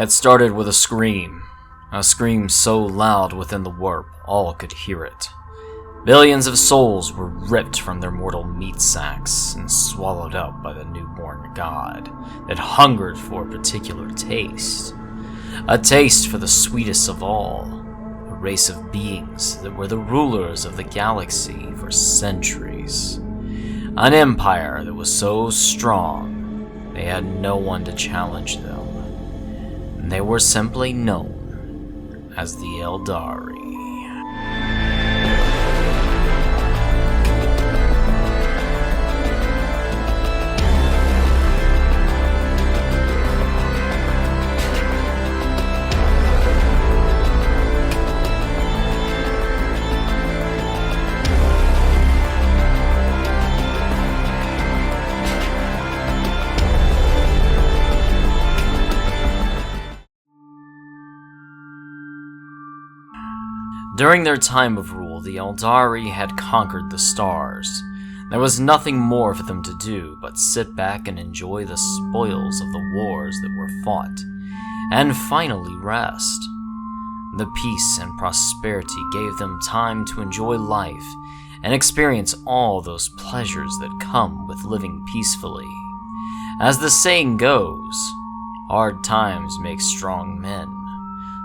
It started with a scream so loud within the warp all could hear it. Billions of souls were ripped from their mortal meat sacks and swallowed up by the newborn god that hungered for a particular taste. A taste for the sweetest of all, a race of beings that were the rulers of the galaxy for centuries. An empire that was so strong, they had no one to challenge them. They were simply known as the Eldari. During their time of rule, the Eldari had conquered the stars. There was nothing more for them to do but sit back and enjoy the spoils of the wars that were fought, and finally rest. The peace and prosperity gave them time to enjoy life and experience all those pleasures that come with living peacefully. As the saying goes, hard times make strong men.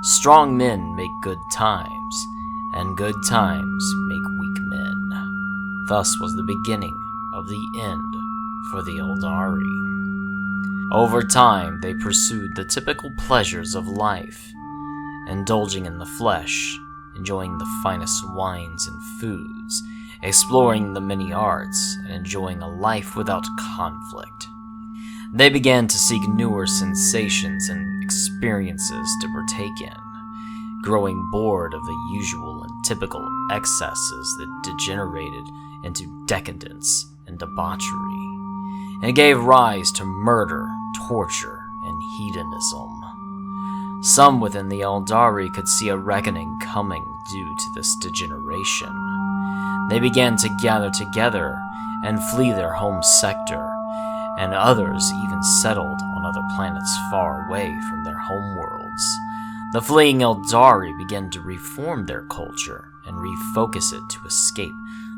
Strong men make good times. And good times make weak men. Thus was the beginning of the end for the Eldari. Over time, they pursued the typical pleasures of life, indulging in the flesh, enjoying the finest wines and foods, exploring the many arts, and enjoying a life without conflict. They began to seek newer sensations and experiences to partake in, growing bored of the usual and typical excesses that degenerated into decadence and debauchery, and gave rise to murder, torture, and hedonism. Some within the Eldari could see a reckoning coming due to this degeneration. They began to gather together and flee their home sector, and others even settled on other planets far away from their homeworlds. The fleeing Eldari began to reform their culture and refocus it to escape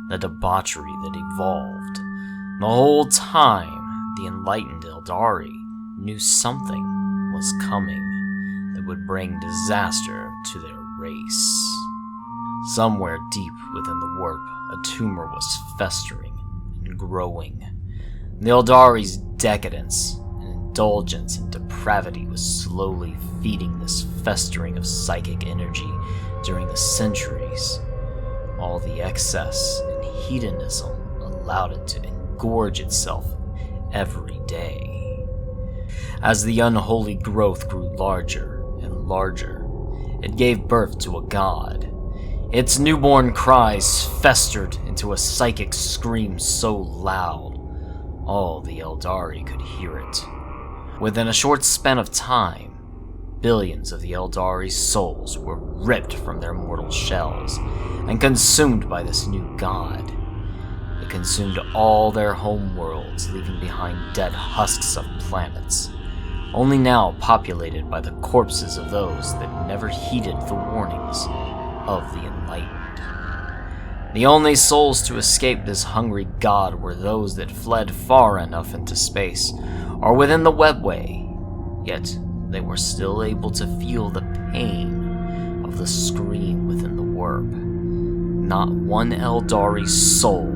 the debauchery that evolved. The whole time, the enlightened Eldari knew something was coming that would bring disaster to their race. Somewhere deep within the warp, a tumor was festering and growing. The Eldari's decadence, indulgence, and depravity was slowly feeding this festering of psychic energy during the centuries. All the excess and hedonism allowed it to engorge itself every day. As the unholy growth grew larger and larger, it gave birth to a god. Its newborn cries festered into a psychic scream so loud, all the Eldari could hear it. Within a short span of time, billions of the Eldari's souls were ripped from their mortal shells and consumed by this new god. It consumed all their home worlds, leaving behind dead husks of planets, only now populated by the corpses of those that never heeded the warnings of the enlightened. The only souls to escape this hungry god were those that fled far enough into space or within the webway, yet they were still able to feel the pain of the scream within the warp. Not one Eldari soul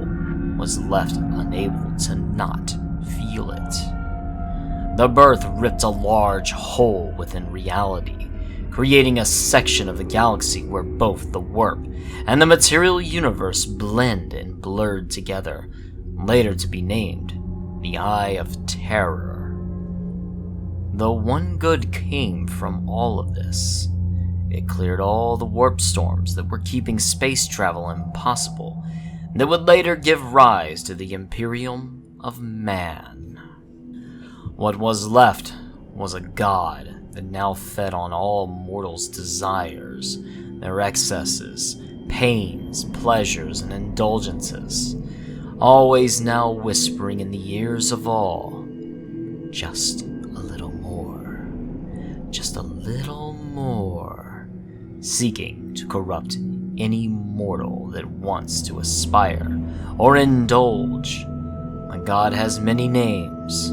was left unable to not feel it. The birth ripped a large hole within reality, creating a section of the galaxy where both the warp and the material universe blend and blurred together, later to be named the Eye of Terror. Though one good came from all of this, it cleared all the warp storms that were keeping space travel impossible, that would later give rise to the Imperium of Man. What was left was a god that now fed on all mortals' desires, their excesses, pains, pleasures, and indulgences, always now whispering in the ears of all, just a little more, just a little more, seeking to corrupt any mortal that wants to aspire or indulge. The god has many names: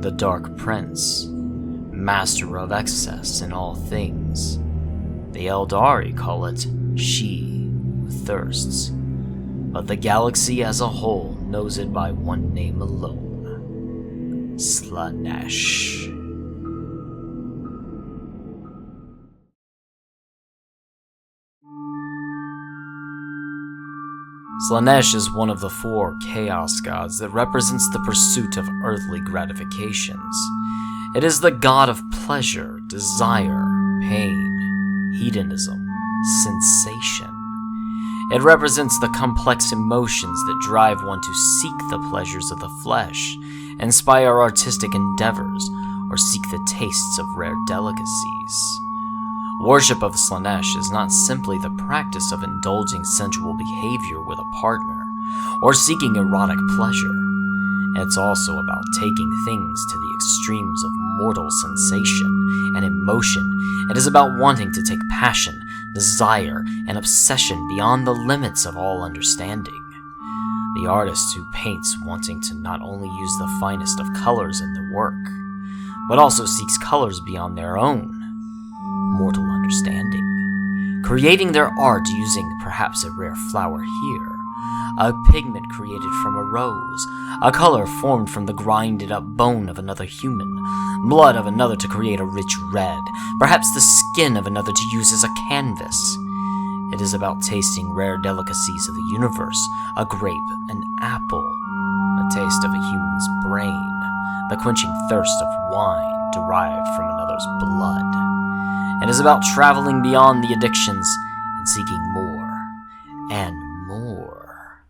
the Dark Prince, master of excess in all things. The Eldari call it She Who Thirsts, but the galaxy as a whole knows it by one name alone: Slaanesh. Slaanesh is one of the 4 chaos gods that represents the pursuit of earthly gratifications. It is the god of pleasure, desire, pain, hedonism, sensation. It represents the complex emotions that drive one to seek the pleasures of the flesh, inspire artistic endeavors, or seek the tastes of rare delicacies. Worship of Slaanesh is not simply the practice of indulging sensual behavior with a partner, or seeking erotic pleasure. It's also about taking things to the extremes of mortal sensation and emotion. It is about wanting to take passion, desire, and obsession beyond the limits of all understanding. The artist who paints wanting to not only use the finest of colors in their work, but also seeks colors beyond their own mortal understanding, creating their art using perhaps a rare flower here, a pigment created from a rose, a color formed from the grinded up bone of another human, blood of another to create a rich red, perhaps the skin of another to use as a canvas. It is about tasting rare delicacies of the universe: a grape, an apple, a taste of a human's brain, the quenching thirst of wine derived from another's blood. It is about traveling beyond the addictions and seeking more and more.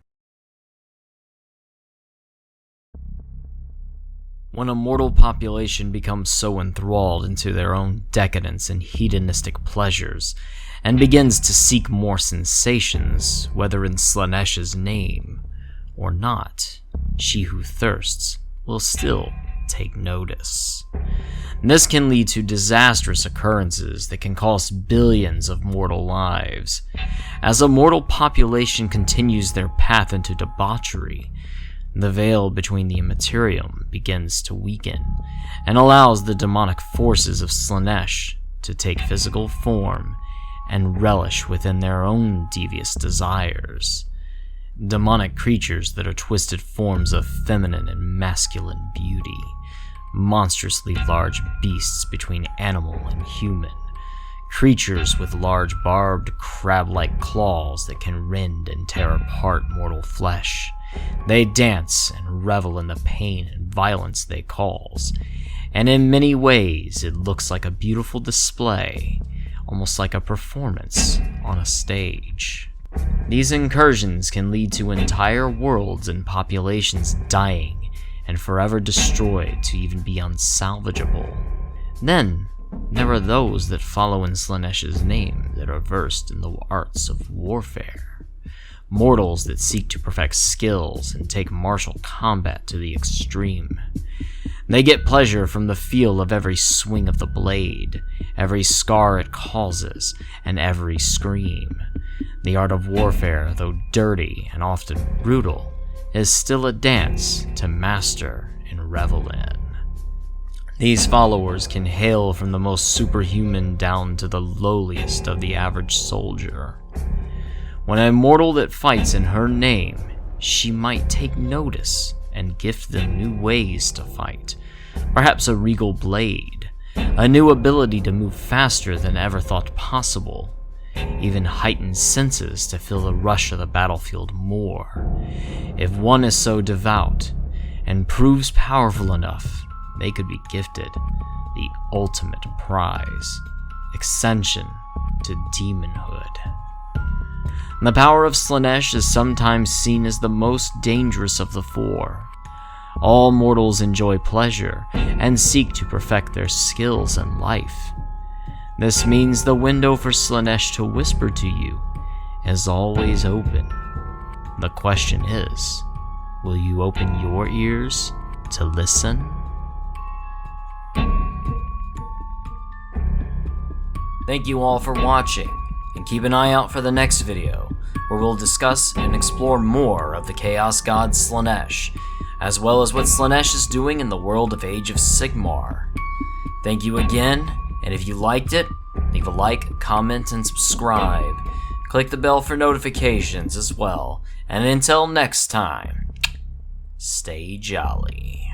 When a mortal population becomes so enthralled into their own decadence and hedonistic pleasures, and begins to seek more sensations, whether in Slaanesh's name or not, She Who Thirsts will still take notice. This can lead to disastrous occurrences that can cost billions of mortal lives. As a mortal population continues their path into debauchery, the veil between the immaterium begins to weaken and allows the demonic forces of Slaanesh to take physical form and relish within their own devious desires. Demonic creatures that are twisted forms of feminine and masculine beauty, monstrously large beasts between animal and human, creatures with large barbed crab-like claws that can rend and tear apart mortal flesh. They dance and revel in the pain and violence they cause, and in many ways it looks like a beautiful display, almost like a performance on a stage. These incursions can lead to entire worlds and populations dying and forever destroyed to even be unsalvageable. Then, there are those that follow in Slaanesh's name that are versed in the arts of warfare. Mortals that seek to perfect skills and take martial combat to the extreme. They get pleasure from the feel of every swing of the blade, every scar it causes, and every scream. The art of warfare, though dirty and often brutal, is still a dance to master and revel in. These followers can hail from the most superhuman down to the lowliest of the average soldier. When a mortal that fights in her name, she might take notice and gift them new ways to fight, perhaps a regal blade, a new ability to move faster than ever thought possible, even heightened senses to feel the rush of the battlefield more. If one is so devout and proves powerful enough, they could be gifted the ultimate prize, ascension to demonhood. The power of Slaanesh is sometimes seen as the most dangerous of the 4. All mortals enjoy pleasure and seek to perfect their skills in life. This means the window for Slaanesh to whisper to you is always open. The question is, will you open your ears to listen? Thank you all for watching, and keep an eye out for the next video, where we'll discuss and explore more of the Chaos God Slaanesh, as well as what Slaanesh is doing in the world of Age of Sigmar. Thank you again, and if you liked it, leave a like, comment, and subscribe. Click the bell for notifications as well, and until next time, stay jolly.